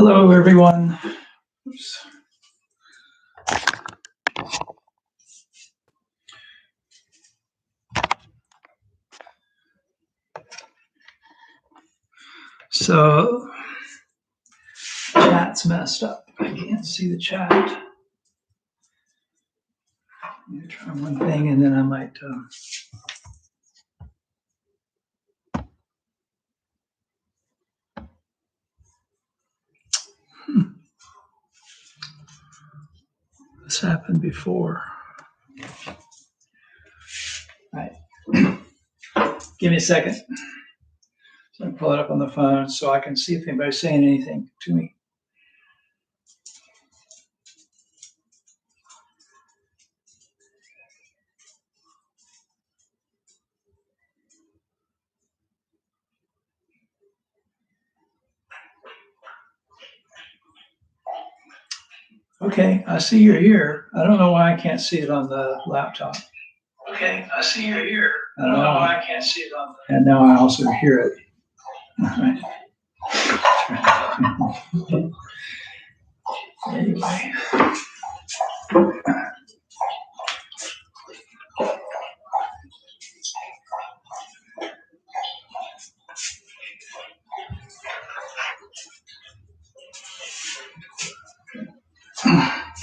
Hello, everyone. Oops. So, chat's messed up. I can't see the chat. Let me try one thing, and then I might. This happened before. All right. Give me a second. So I pull it up on the phone so I can see if anybody's saying anything to me. Okay, I see you're here. I don't know why I can't see it on the laptop. Okay, I see you're here. I don't know why I can't see it on the. And now I also hear it. All right. Anyway.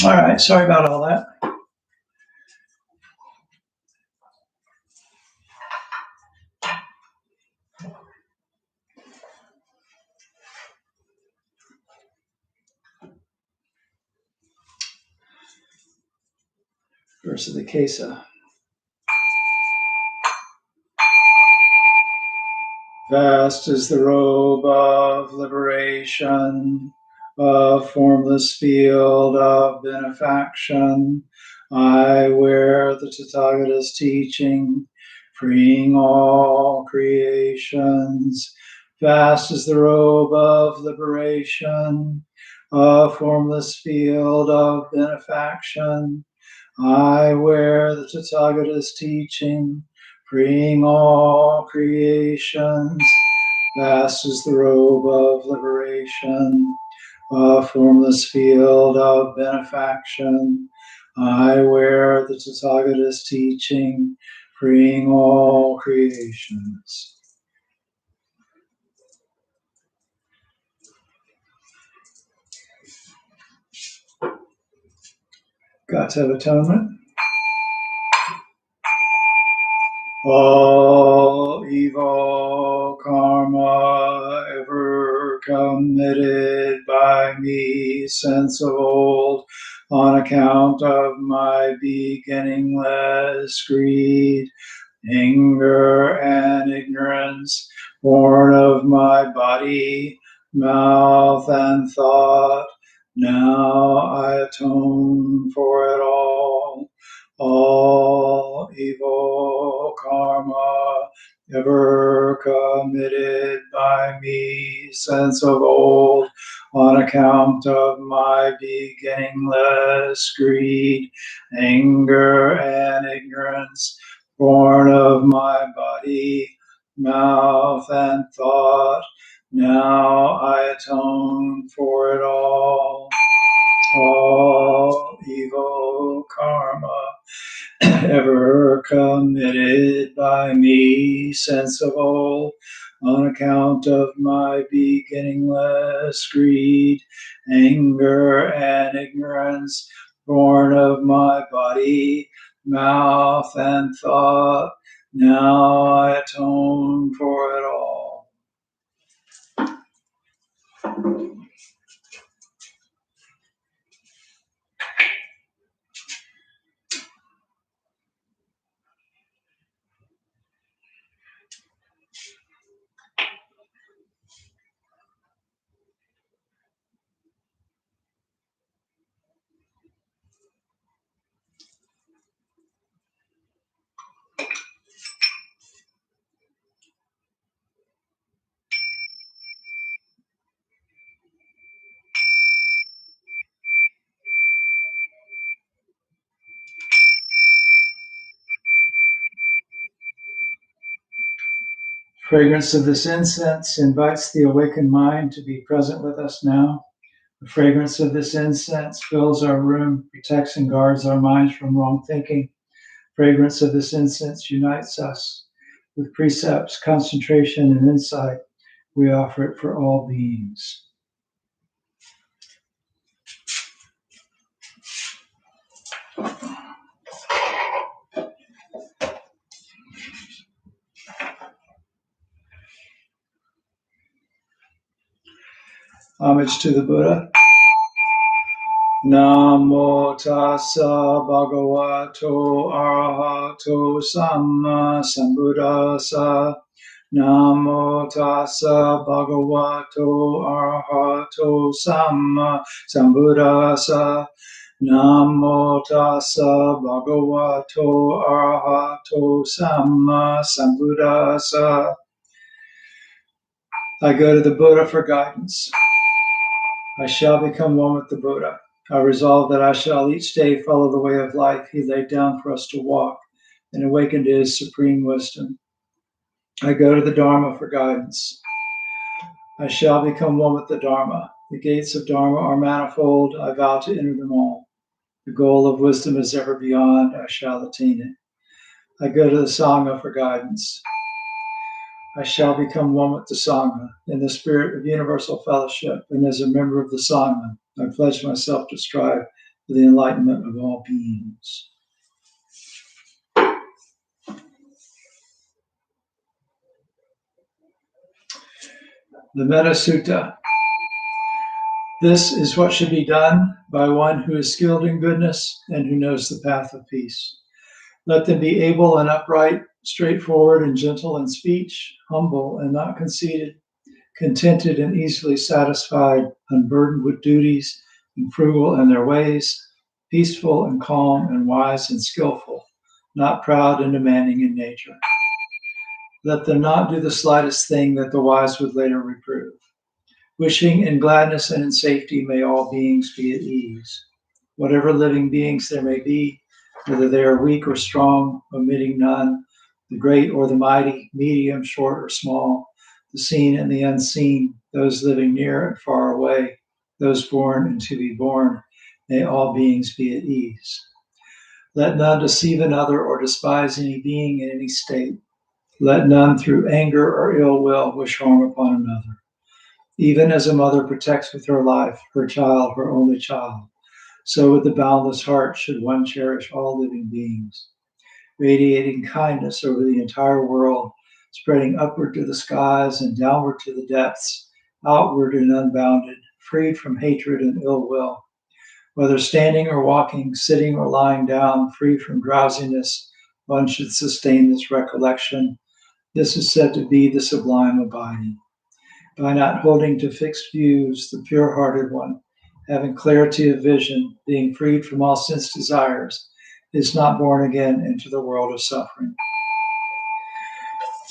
All right, sorry about all that. Verse of the Kesa. Vast is the robe of liberation, a formless field of benefaction. I wear the Tathagata's teaching, freeing all creations. Vast is the robe of liberation, a formless field of benefaction. I wear the Tathagata's teaching, freeing all creations. Vast is the robe of liberation, a formless field of benefaction. I wear the Tathagata's teaching, freeing all creations. Gods have atonement. All evil karma ever committed by me since of old, on account of my beginningless greed, anger, and ignorance, born of my body, mouth, and thought, now I atone for it all. All evil karma ever committed by me since of old, on account of my beginningless greed, anger, and ignorance, born of my body, mouth, and thought, now I atone for it all. All evil karma ever committed by me since of old, on account of my beginningless greed, anger, and ignorance, born of my body, mouth, and thought, now I atone for it all. Fragrance of this incense invites the awakened mind to be present with us now. The fragrance of this incense fills our room, protects and guards our minds from wrong thinking. Fragrance of this incense unites us with precepts, concentration, and insight. We offer it for all beings. Homage to the Buddha. Namo tassa bhagavato arahato samma sambuddhassa. Namo tassa bhagavato arahato samma sambuddhassa. Namo tassa bhagavato arahato samma sambuddhassa. I go to the Buddha for guidance. I shall become one with the Buddha. I resolve that I shall each day follow the way of life he laid down for us to walk and awaken to his supreme wisdom. I go to the Dharma for guidance. I shall become one with the Dharma. The gates of Dharma are manifold. I vow to enter them all. The goal of wisdom is ever beyond. I shall attain it. I go to the Sangha for guidance. I shall become one with the Sangha in the spirit of universal fellowship, and as a member of the Sangha, I pledge myself to strive for the enlightenment of all beings. The Metta Sutta. This is what should be done by one who is skilled in goodness and who knows the path of peace. Let them be able and upright, straightforward and gentle in speech, humble and not conceited, contented and easily satisfied, unburdened with duties, and frugal in their ways, peaceful and calm and wise and skillful, not proud and demanding in nature. Let them not do the slightest thing that the wise would later reprove. Wishing in gladness and in safety may all beings be at ease. Whatever living beings there may be, whether they are weak or strong, omitting none, the great or the mighty, medium, short or small, the seen and the unseen, those living near and far away, those born and to be born, may all beings be at ease. Let none deceive another or despise any being in any state. Let none through anger or ill will wish harm upon another. Even as a mother protects with her life her child, her only child, so with the boundless heart should one cherish all living beings, radiating kindness over the entire world, spreading upward to the skies and downward to the depths, outward and unbounded, freed from hatred and ill will. Whether standing or walking, sitting or lying down, free from drowsiness, one should sustain this recollection. This is said to be the sublime abiding. By not holding to fixed views, the pure-hearted one, having clarity of vision, being freed from all sense desires, is not born again into the world of suffering.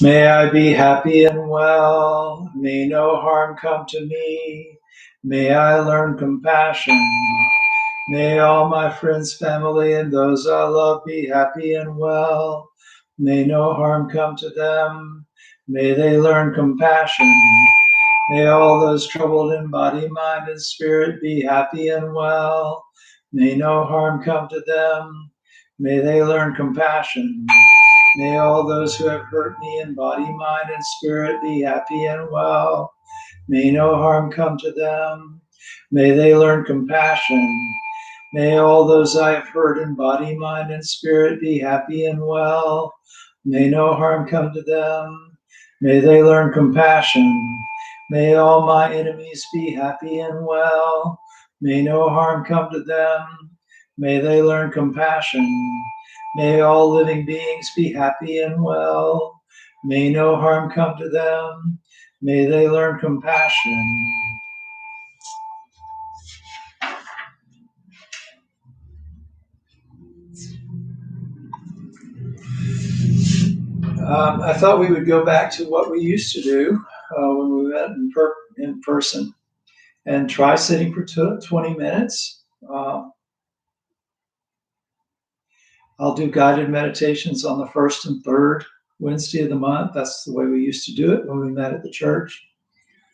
May I be happy and well. May no harm come to me. May I learn compassion. May all my friends, family, and those I love be happy and well. May no harm come to them. May they learn compassion. May all those troubled in body, mind, and spirit be happy and well. May no harm come to them. May they learn compassion. May all those who have hurt me in body, mind, and spirit be happy and well. May no harm come to them. May they learn compassion. May all those I have hurt in body, mind, and spirit be happy and well. May no harm come to them. May they learn compassion. May all my enemies be happy and well. May no harm come to them. May they learn compassion. May all living beings be happy and well. May no harm come to them. May they learn compassion. I thought we would go back to what we used to do when we met in person and try sitting for 20 minutes. I'll do guided meditations on the first and third Wednesday of the month. That's the way we used to do it when we met at the church.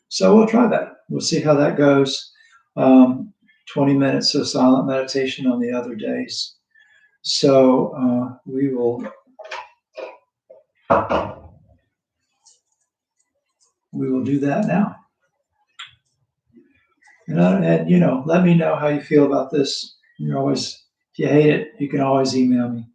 So we'll try that. We'll see how that goes. 20 minutes of silent meditation on the other days. So we will do that now. And let me know how you feel about this. You're always, if you hate it, you can always email me.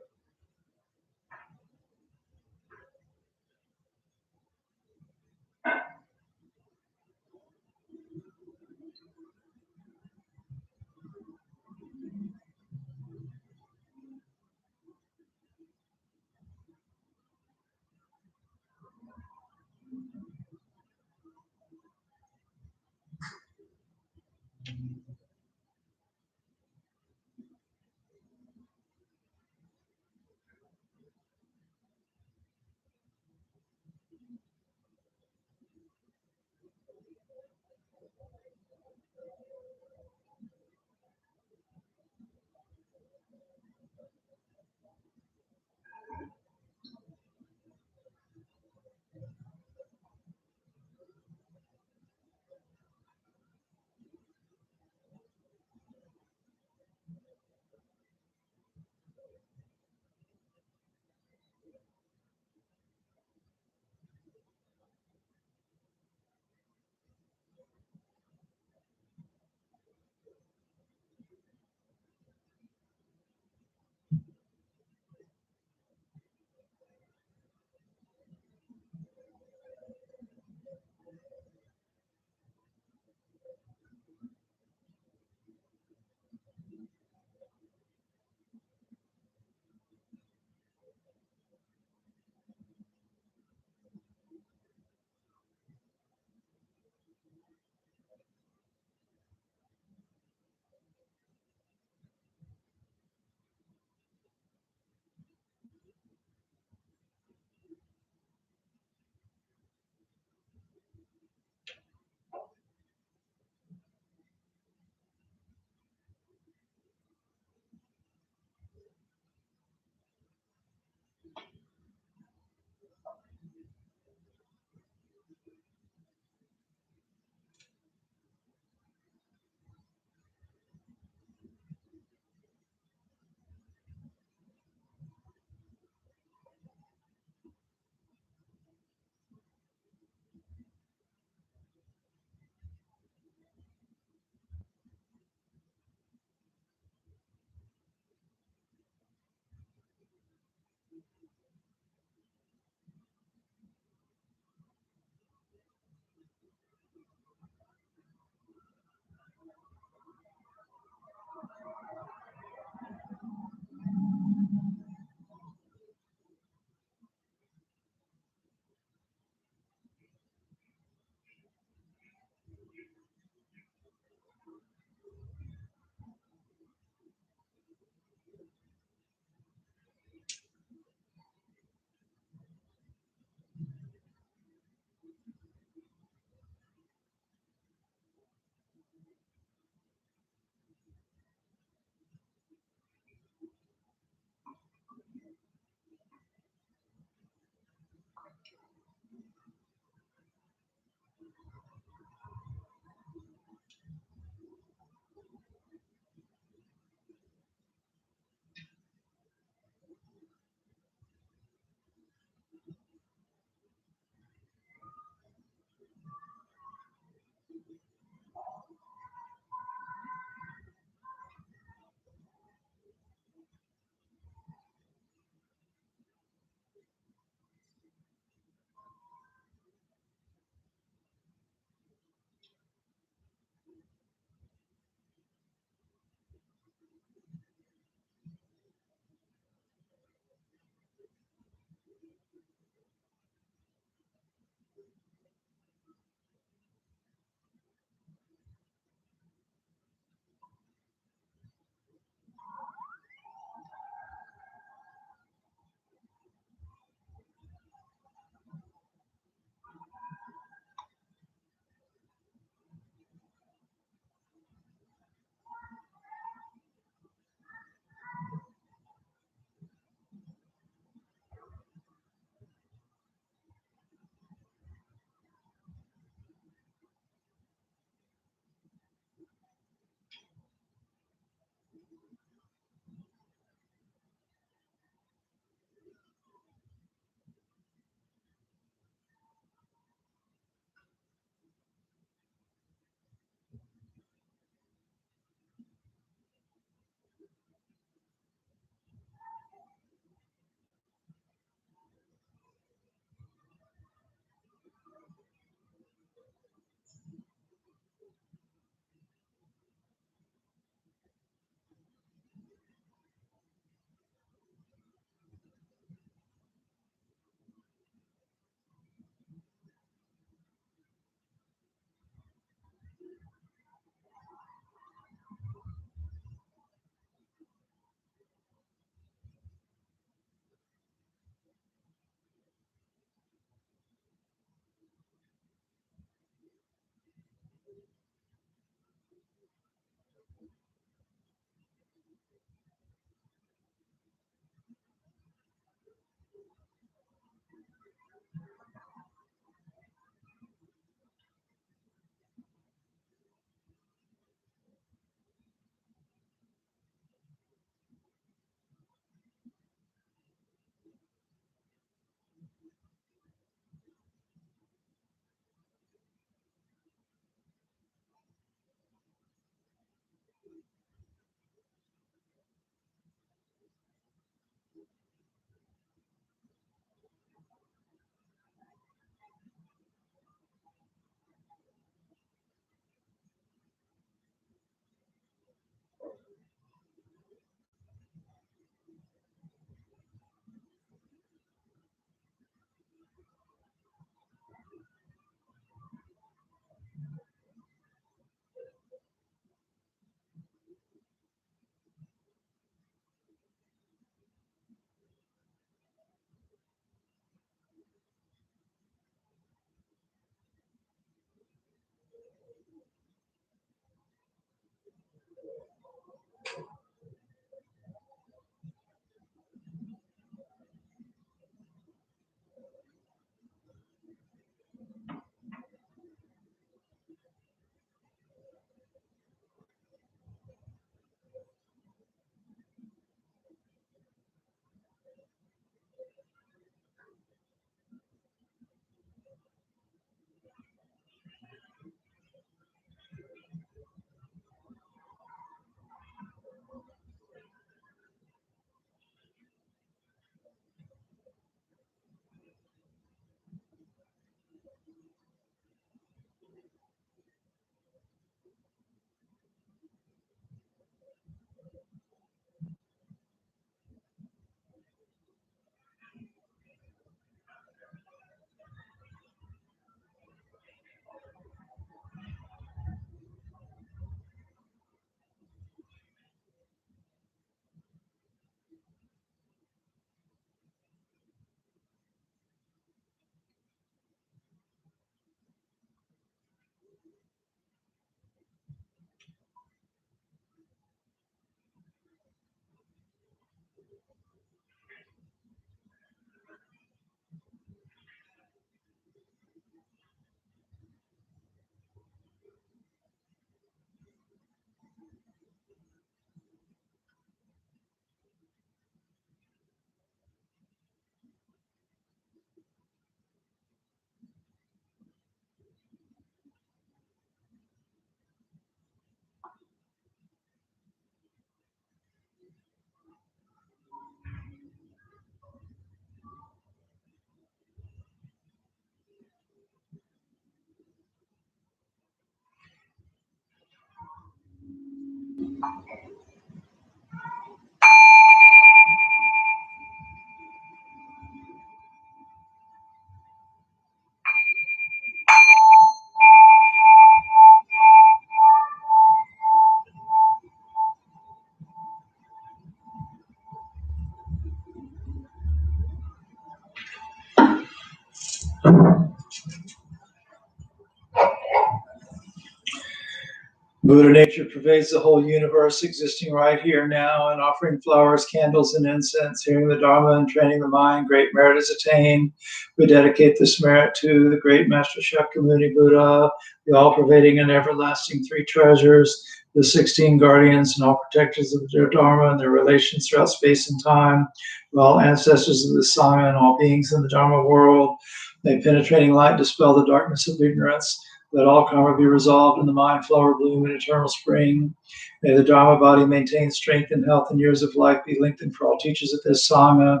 Buddha nature pervades the whole universe, existing right here now, and offering flowers, candles, and incense, hearing the Dharma and training the mind. Great merit is attained. We dedicate this merit to the great Master Shakyamuni Buddha, the all-pervading and everlasting three treasures, the 16 guardians and all protectors of their Dharma and their relations throughout space and time, all ancestors of the Sangha and all beings in the Dharma world. May penetrating light dispel the darkness of ignorance. Let all karma be resolved in the mind, flower, bloom, and eternal spring. May the Dharma body maintain strength and health, and years of life be lengthened for all teachers of this Sangha.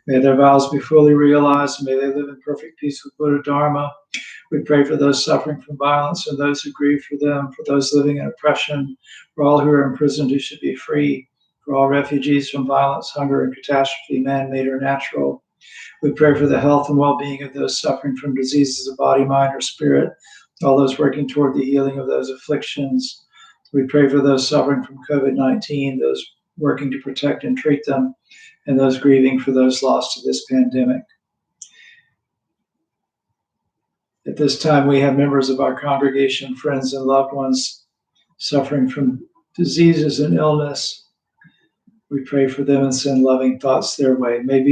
May their vows be fully realized, and may they live in perfect peace with Buddha Dharma. We pray for those suffering from violence and those who grieve for them, for those living in oppression, for all who are imprisoned who should be free, for all refugees from violence, hunger, and catastrophe, man-made or natural. We pray for the health and well-being of those suffering from diseases of body, mind, or spirit, all those working toward the healing of those afflictions. We pray for those suffering from COVID-19, those working to protect and treat them, and those grieving for those lost to this pandemic. At this time, we have members of our congregation, friends, and loved ones suffering from diseases and illness. We pray for them and send loving thoughts their way. May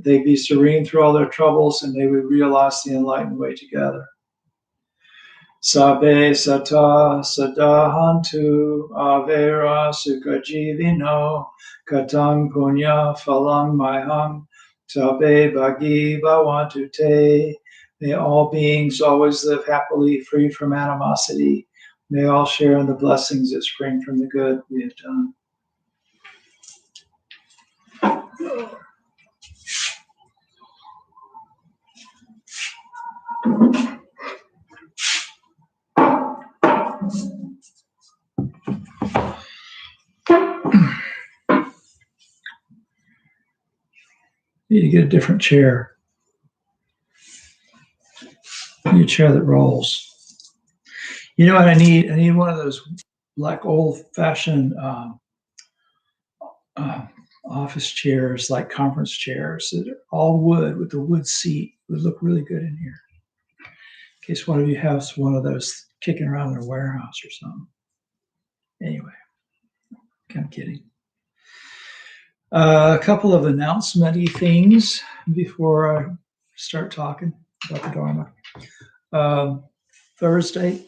they be serene through all their troubles, and may we realize the enlightened way together. Sabe sata sadahantu avera sukajivino katang punya phalang mayham tabe bhagi bhavantu te. May all beings always live happily, free from animosity. May all share in the blessings that spring from the good we have done. Need to get a different chair. I need a chair that rolls. You know what I need? I need one of those like old-fashioned office chairs, like conference chairs that are all wood with the wood seat. It would look really good in here. In case one of you has one of those kicking around in their warehouse or something. Anyway, I'm kidding. A couple of announcement-y things before I start talking about the Dharma. Thursday,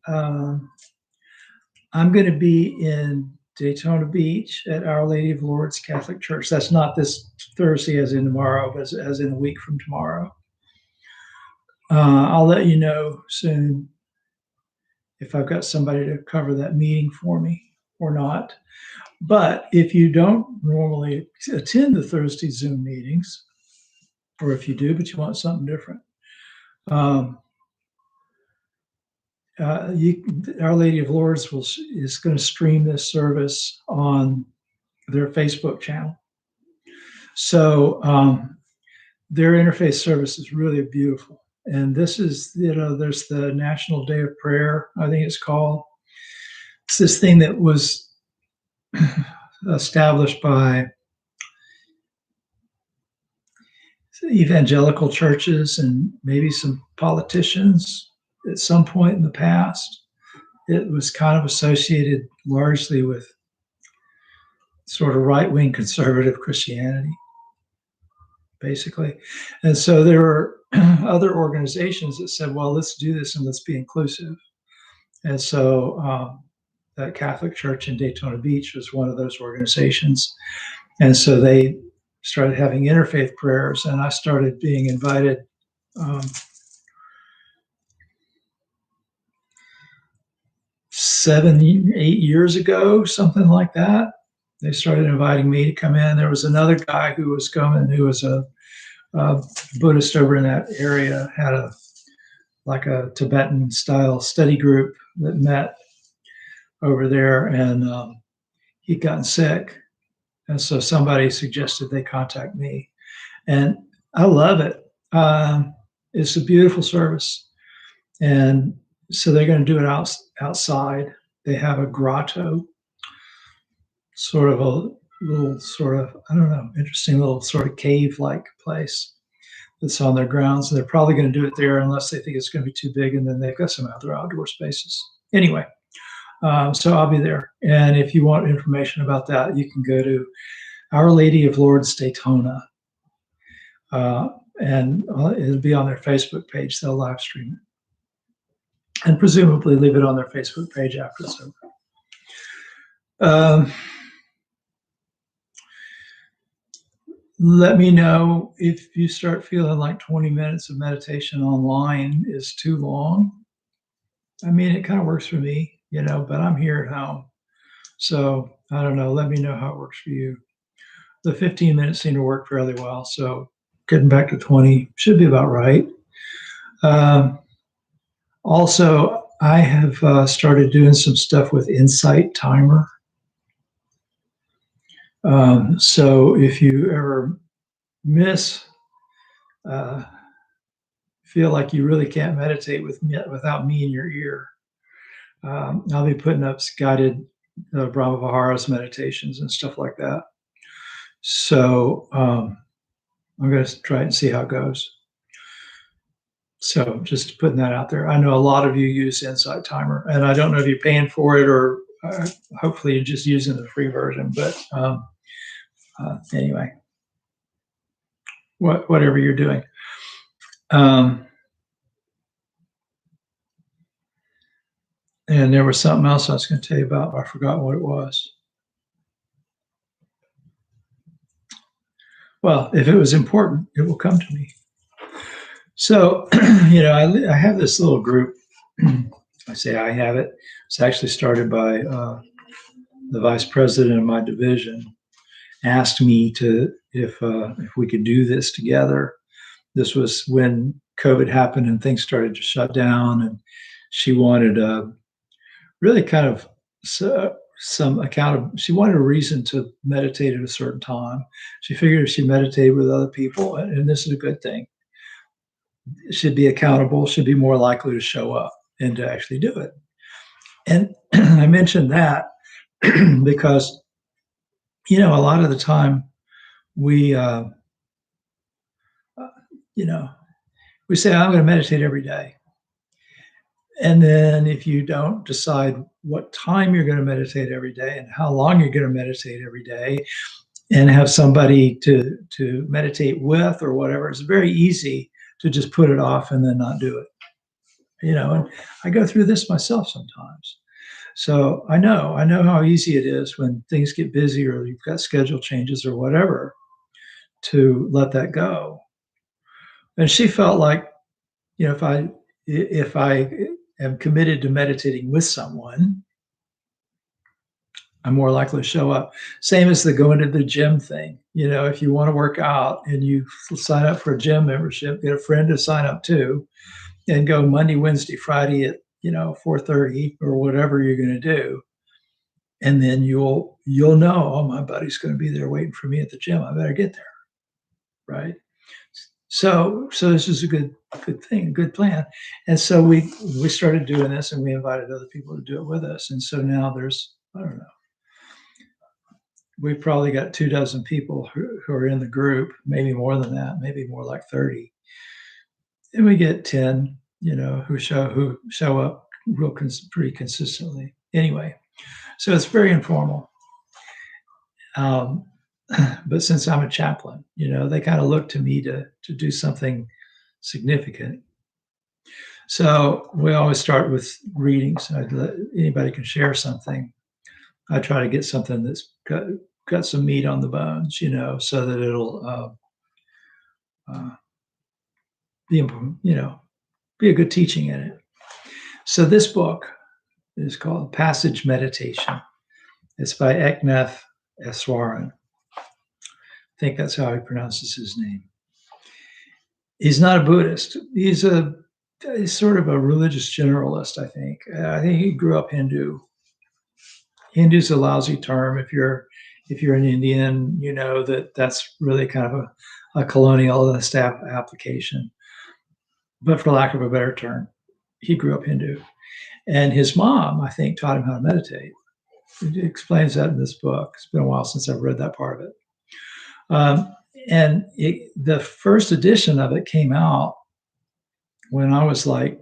I'm going to be in Daytona Beach at Our Lady of Lourdes Catholic Church. That's not this Thursday as in tomorrow, but as in a week from tomorrow. I'll let you know soon if I've got somebody to cover that meeting for me or not. But if you don't normally attend the Thursday Zoom meetings, or if you do, but you want something different, Our Lady of Lourdes is going to stream this service on their Facebook channel. So their interfaith service is really beautiful. And this is, there's the National Day of Prayer, I think it's called. It's this thing that was established by evangelical churches and maybe some politicians at some point in the past. It was kind of associated largely with sort of right-wing conservative Christianity, basically. And so there were other organizations that said, well, let's do this and let's be inclusive. And so that Catholic Church in Daytona Beach was one of those organizations. And so they started having interfaith prayers, and I started being invited 7, 8 years ago, something like that. They started inviting me to come in. There was another guy who was coming who was a Buddhist over in that area, had a Tibetan style study group that met over there, and he'd gotten sick. And so somebody suggested they contact me. And I love it. It's a beautiful service. And so they're going to do it outside. They have a grotto, sort of a little sort of, I don't know, interesting little sort of cave-like place that's on their grounds. And they're probably going to do it there unless they think it's going to be too big. And then they've got some other outdoor spaces. Anyway, so I'll be there. And if you want information about that, you can go to Our Lady of Lourdes Daytona. And it'll be on their Facebook page. They'll live stream it. And presumably leave it on their Facebook page after it's over. Let me know if you start feeling like 20 minutes of meditation online is too long. I mean, it kind of works for me, but I'm here at home. So I don't know. Let me know how it works for you. The 15 minutes seem to work fairly well. So getting back to 20 should be about right. Also, I have started doing some stuff with Insight Timer. So if you ever feel like you really can't meditate without me in your ear, I'll be putting up guided Brahma-Viharas meditations and stuff like that. So I'm going to try and see how it goes. So just putting that out there. I know a lot of you use Insight Timer, and I don't know if you're paying for it or hopefully you're just using the free version. But anyway, whatever you're doing. And there was something else I was going to tell you about. I forgot what it was. Well, if it was important, it will come to me. So, I have this little group. I say I have it. It's actually started by the vice president of my division. Asked me if we could do this together. This was when COVID happened and things started to shut down, and she wanted really kind of some account. She wanted a reason to meditate at a certain time. She figured if she meditated with other people, and this is a good thing, should be accountable, should be more likely to show up and to actually do it. And I mentioned that because, a lot of the time we say, I'm going to meditate every day. And then if you don't decide what time you're going to meditate every day and how long you're going to meditate every day and have somebody to meditate with or whatever, it's very easy to just put it off and then not do it. And I go through this myself sometimes. So I know how easy it is when things get busy or you've got schedule changes or whatever to let that go. And she felt like, if I am committed to meditating with someone, I'm more likely to show up. Same as the going to the gym thing. If you want to work out and you sign up for a gym membership, get a friend to sign up too, and go Monday, Wednesday, Friday at 4:30 or whatever you're going to do, and then you'll know, oh, my buddy's going to be there waiting for me at the gym. I better get there, right? So this is a good thing, a good plan. And so we started doing this, and we invited other people to do it with us. And so now there's, I don't know, we've probably got 24 people who are in the group, maybe more than that, maybe more like 30. And we get 10, who show up pretty consistently. Anyway, so it's very informal. But since I'm a chaplain, they kind of look to me to do something significant. So we always start with readings. Anybody can share something. I try to get something that's got some meat on the bones, so that it'll be a good teaching in it. So this book is called Passage Meditation. It's by Eknath Eswaran. I think that's how he pronounces his name. He's not a Buddhist. He's a he's sort of a religious generalist, I think. I think he grew up Hindu. Hindu's a lousy term. If you're an Indian, you know that's really kind of a colonialist application. But for lack of a better term, he grew up Hindu. And his mom, I think, taught him how to meditate. He explains that in this book. It's been a while since I've read that part of it. And the first edition of it came out when I was like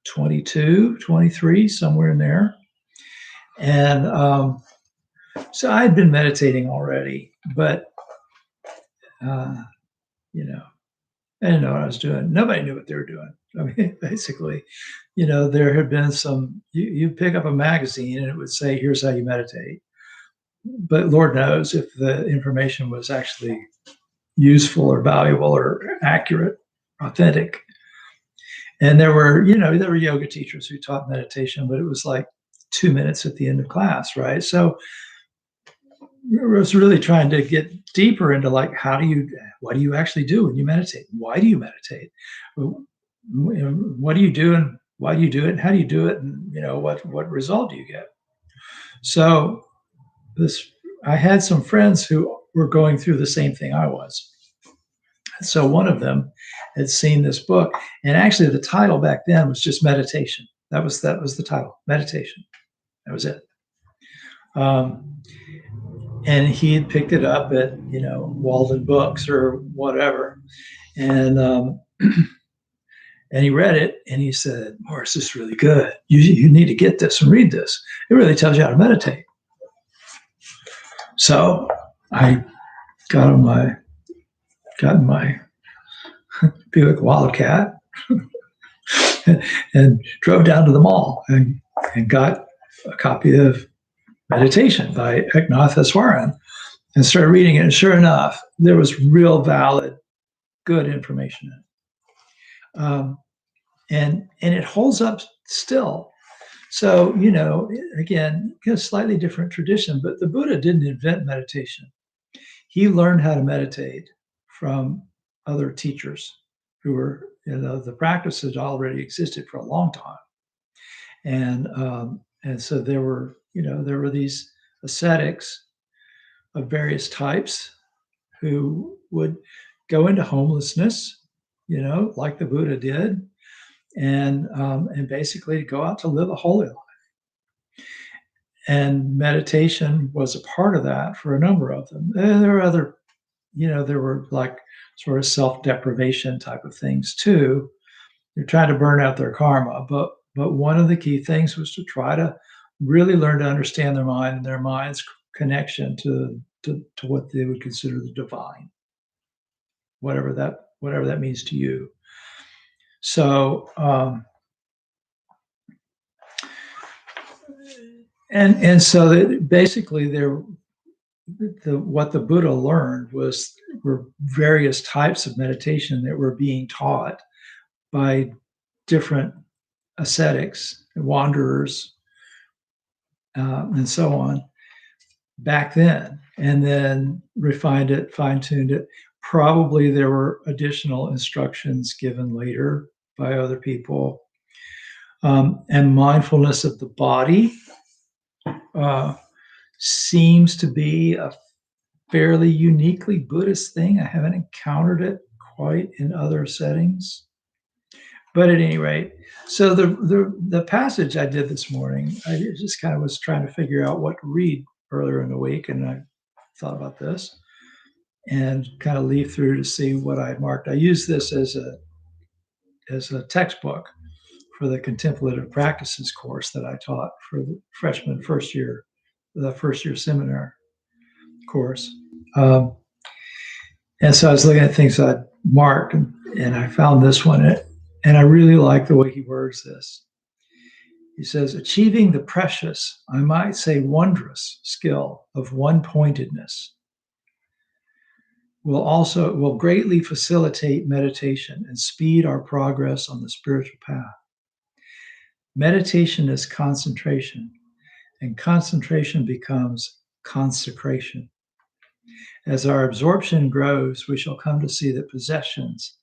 22, 23, somewhere in there. And so I had been meditating already, but, you know, I didn't know what I was doing. Nobody knew what they were doing. I mean, basically, there had been you pick up a magazine and it would say, here's how you meditate. But Lord knows if the information was actually useful or valuable or accurate, authentic. And there were yoga teachers who taught meditation, but it was like 2 minutes at the end of class, right? So I was really trying to get deeper into like, what do you actually do when you meditate? Why do you meditate? What do you do and why do you do it? And how do you do it? And what result do you get? So I had some friends who were going through the same thing I was. So one of them had seen this book, and actually the title back then was just meditation. That was the title, meditation. That was it. And he had picked it up at Walden Books or whatever, and and he read it and he said, "Morris, this is really good. You need to get this and read this. It really tells you how to meditate." So I got in my Buick Wildcat and drove down to the mall and got a copy of Meditation by Eknath and started reading it. And sure enough, there was real valid, good information in it. And it holds up still. So, again, slightly different tradition, but the Buddha didn't invent meditation. He learned how to meditate from other teachers who were, the practice had already existed for a long time. And so there were these ascetics of various types who would go into homelessness, like the Buddha did, and basically go out to live a holy life. And meditation was a part of that for a number of them. And there were other, there were like sort of self-deprivation type of things too. They're trying to burn out their karma, but one of the key things was to try to really learn to understand their mind and their mind's connection to what they would consider the divine, whatever that means to you. So, and so that basically what the Buddha learned were various types of meditation that were being taught by different ascetics, wanderers, and so on back then, and then refined it, fine-tuned it. Probably there were additional instructions given later by other people. And mindfulness of the body seems to be a fairly uniquely Buddhist thing. I haven't encountered it quite in other settings. But at any rate, so the passage I did this morning, I just kind of was trying to figure out what to read earlier in the week, and I thought about this and kind of leaf through to see what I had marked. I use this as a textbook for the contemplative practices course that I taught for the freshman first year seminar course. And so I was looking at things I'd marked, and I found this one, and I really like the way he words this. He says, achieving the precious, I might say wondrous, skill of one-pointedness will greatly facilitate meditation and speed our progress on the spiritual path. Meditation is concentration, and concentration becomes consecration. As our absorption grows, we shall come to see that possessions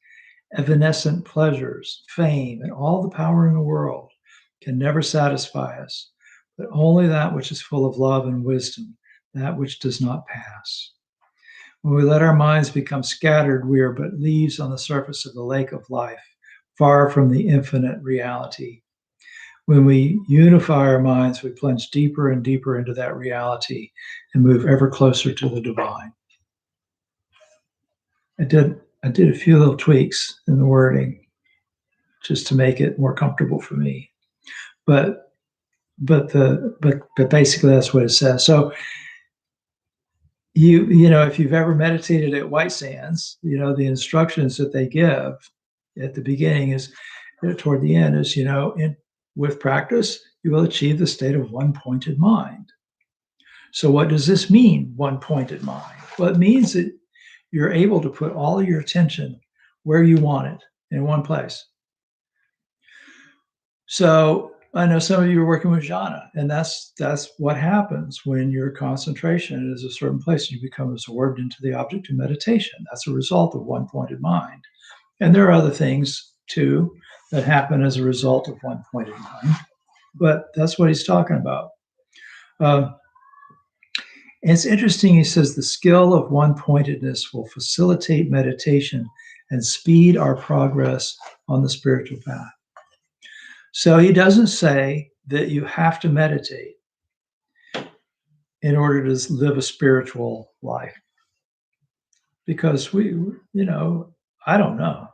Evanescent pleasures, fame, and all the power in the world can never satisfy us, but only that which is full of love and wisdom, that which does not pass. When we let our minds become scattered, we are but leaves on the surface of the lake of life, far from the infinite reality. When we unify our minds, we plunge deeper and deeper into that reality and move ever closer to the divine. I did a few little tweaks in the wording just to make it more comfortable for me. But basically that's what it says. So you know, if you've ever meditated at White Sands, you know, the instructions that they give at the beginning is toward the end is, you know, with practice, you will achieve the state of one pointed mind. So what does this mean, one pointed mind? Well, it means that you're able to put all of your attention where you want it in one place. So I know some of you are working with jhana, and that's what happens when your concentration is a certain place. You become absorbed into the object of meditation. That's a result of one pointed mind. And there are other things too that happen as a result of one pointed mind, but that's what he's talking about. And it's interesting, he says, the skill of one pointedness will facilitate meditation and speed our progress on the spiritual path. So he doesn't say that you have to meditate in order to live a spiritual life. Because you know, I don't know.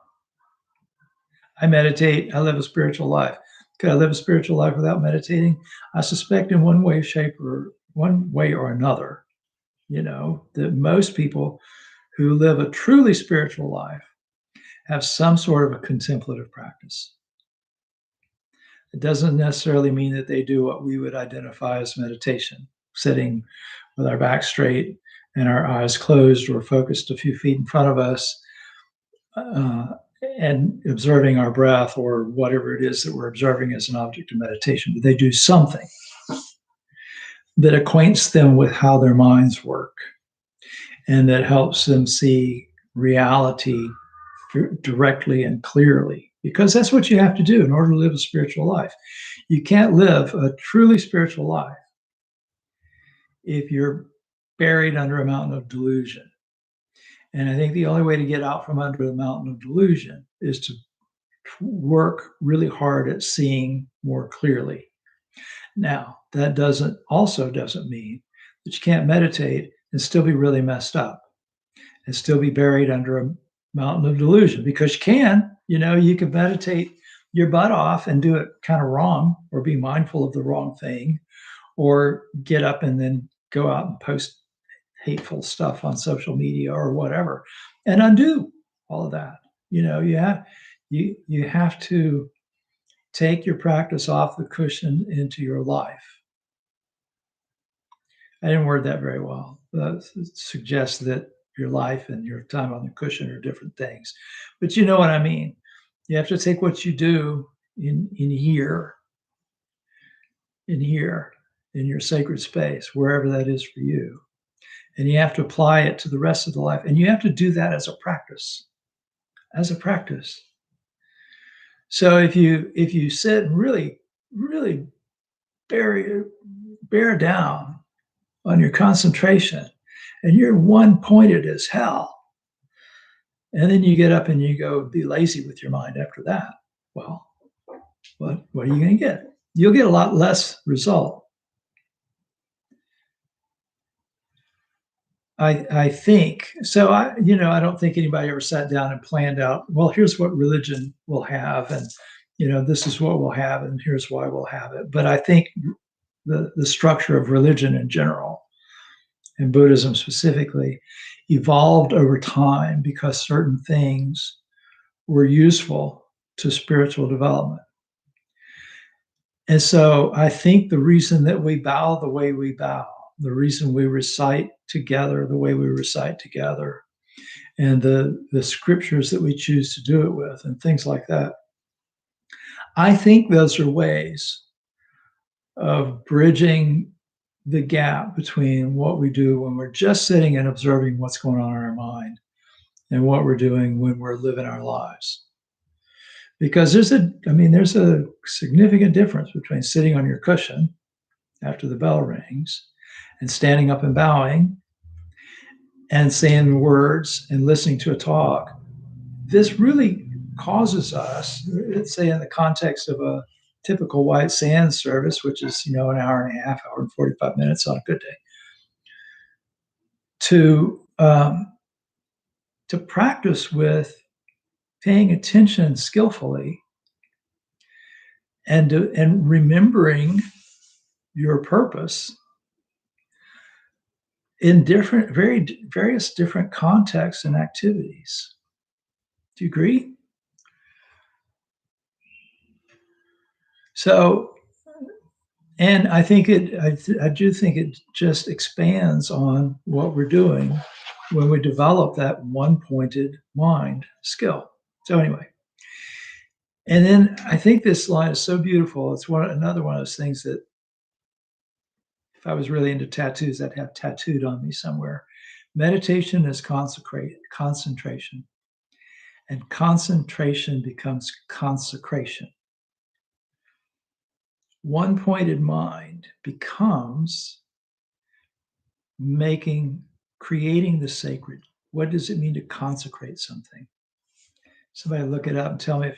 I meditate, I live a spiritual life. Could I live a spiritual life without meditating? I suspect in one way or another, you know, that most people who live a truly spiritual life have some sort of a contemplative practice. It doesn't necessarily mean that they do what we would identify as meditation, sitting with our back straight and our eyes closed or focused a few feet in front of us and observing our breath or whatever it is that we're observing as an object of meditation. But they do something that acquaints them with how their minds work and that helps them see reality directly and clearly, because that's what you have to do in order to live a spiritual life. You can't live a truly spiritual life if you're buried under a mountain of delusion. And I think the only way to get out from under the mountain of delusion is to work really hard at seeing more clearly. Now, that doesn't mean that you can't meditate and still be really messed up and still be buried under a mountain of delusion, because you can, you know, you can meditate your butt off and do it kind of wrong or be mindful of the wrong thing or get up and then go out and post hateful stuff on social media or whatever and undo all of that. You know, you have to take your practice off the cushion into your life. I didn't word that very well. That suggests that your life and your time on the cushion are different things. But you know what I mean. You have to take what you do in here, in your sacred space, wherever that is for you. And you have to apply it to the rest of the life. And you have to do that as a practice. So if you sit and really bear down on your concentration and you're one pointed as hell, and then you get up and you go be lazy with your mind after that, well, what are you going to get? You'll get a lot less result. I think so. I don't think anybody ever sat down and planned out, well, here's what religion will have, and this is what we'll have, and here's why we'll have it. But I think the structure of religion in general, and Buddhism specifically, evolved over time because certain things were useful to spiritual development. And so I think the reason that we bow the way we bow, the reason we recite together the way we recite together, and the scriptures that we choose to do it with, and things like that, I think those are ways of bridging the gap between what we do when we're just sitting and observing what's going on in our mind and what we're doing when we're living our lives. Because there's a significant difference between sitting on your cushion after the bell rings and standing up and bowing and saying words and listening to a talk. This really causes us, let's say in the context of a typical white sand service, which is, an hour and a half, hour and 45 minutes on a good day, to practice with paying attention skillfully and remembering your purpose in various different contexts and activities. Do you agree? So, and I do think it just expands on what we're doing when we develop that one-pointed mind skill. So anyway, and then I think this line is so beautiful. It's another one of those things that if I was really into tattoos, I'd have tattooed on me somewhere. Meditation is concentration, and concentration becomes consecration. One-pointed mind becomes creating the sacred. What does it mean to consecrate something? Somebody look it up and tell me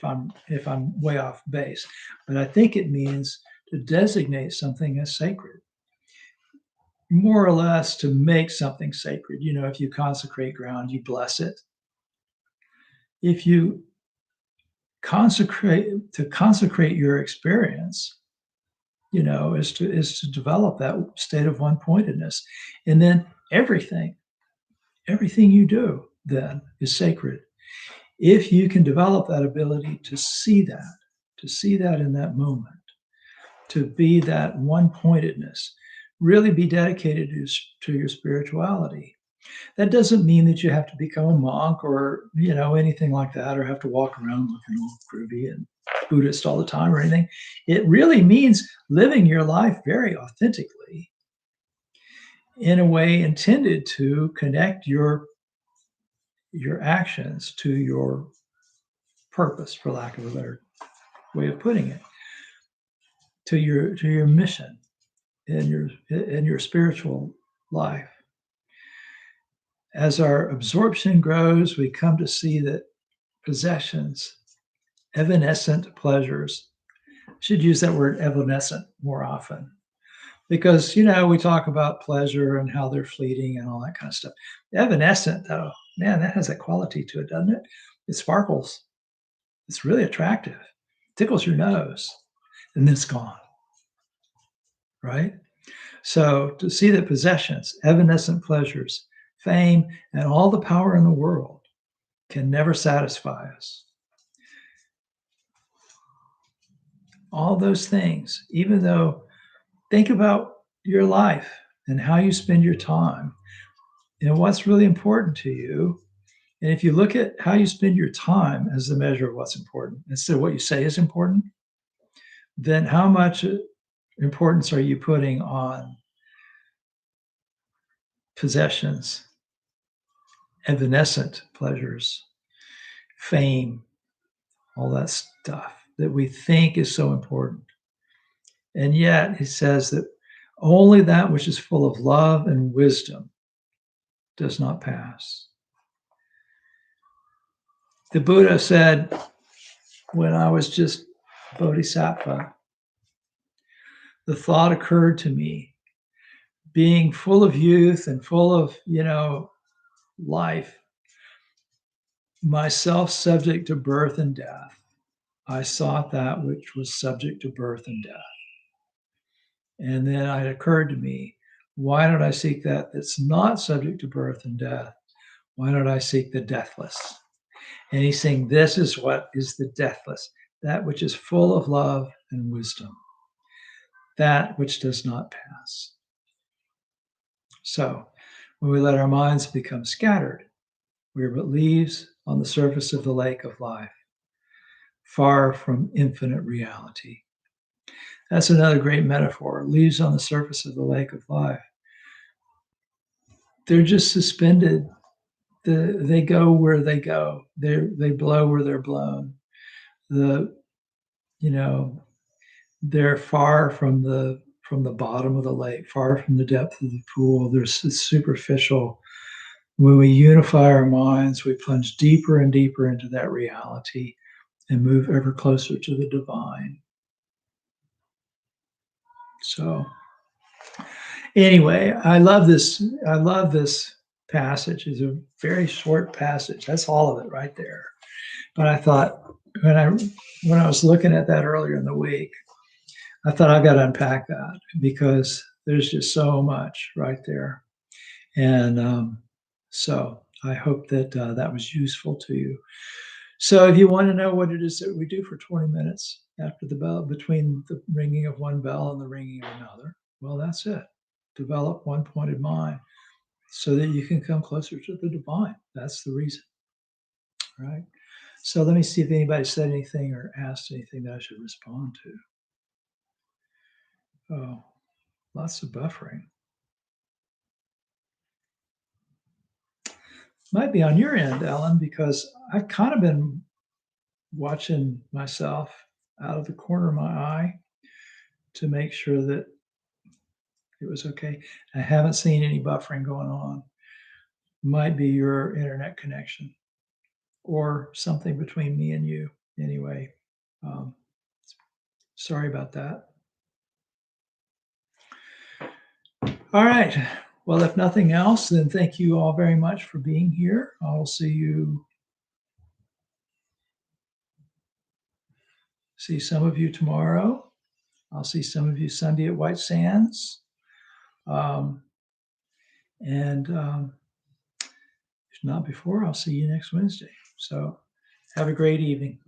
if I'm way off base. But I think it means to designate something as sacred. More or less to make something sacred. If you consecrate ground, you bless it. If you consecrate your experience, is to develop that state of one-pointedness. And then everything you do then is sacred. If you can develop that ability to see that in that moment, to be that one-pointedness, really be dedicated to your spirituality. That doesn't mean that you have to become a monk or, anything like that, or have to walk around looking all groovy and Buddhist all the time or anything. It really means living your life very authentically in a way intended to connect your actions to your purpose, for lack of a better way of putting it, to your mission in your spiritual life. As our absorption grows, we come to see that possessions, evanescent pleasures, should use that word evanescent more often, because we talk about pleasure and how they're fleeting and all that kind of stuff. Evanescent, though, man, that has that quality to it, doesn't it? It sparkles. It's really attractive. Tickles your nose, and then it's gone. Right? So to see that possessions, evanescent pleasures, fame, and all the power in the world can never satisfy us. All those things, even though, think about your life and how you spend your time and what's really important to you. And if you look at how you spend your time as the measure of what's important, instead of what you say is important, then how much importance are you putting on possessions, evanescent pleasures, fame, all that stuff that we think is so important? And yet he says that only that which is full of love and wisdom does not pass. The Buddha said, when I was just bodhisattva, the thought occurred to me, being full of youth and full of, life, myself subject to birth and death, I sought that which was subject to birth and death. And then it occurred to me, why don't I seek that's not subject to birth and death? Why don't I seek the deathless? And he's saying, this is what is the deathless, that which is full of love and wisdom, that which does not pass. So when we let our minds become scattered, we are but leaves on the surface of the lake of life, far from infinite reality. That's another great metaphor, leaves on the surface of the lake of life. They're just suspended. They go where they go. They blow where they're blown. the, you know, they're far from the bottom of the lake, far from the depth of the pool. There's this superficial. When we unify our minds, we plunge deeper and deeper into that reality and move ever closer to the divine. So anyway, I love this. I love this passage. It's a very short passage. That's all of it right there. But I thought when I was looking at that earlier in the week, I thought I've got to unpack that because there's just so much right there. And so I hope that that was useful to you. So if you want to know what it is that we do for 20 minutes after the bell, between the ringing of one bell and the ringing of another, well, that's it. Develop one pointed mind so that you can come closer to the divine. That's the reason, right? So let me see if anybody said anything or asked anything that I should respond to. Oh, lots of buffering. Might be on your end, Ellen, because I've kind of been watching myself out of the corner of my eye to make sure that it was okay. I haven't seen any buffering going on. Might be your internet connection or something between me and you. Anyway, um, sorry about that. All right. Well, if nothing else, then thank you all very much for being here. I'll see some of you tomorrow. I'll see some of you Sunday at White Sands. And if not before, I'll see you next Wednesday. So have a great evening.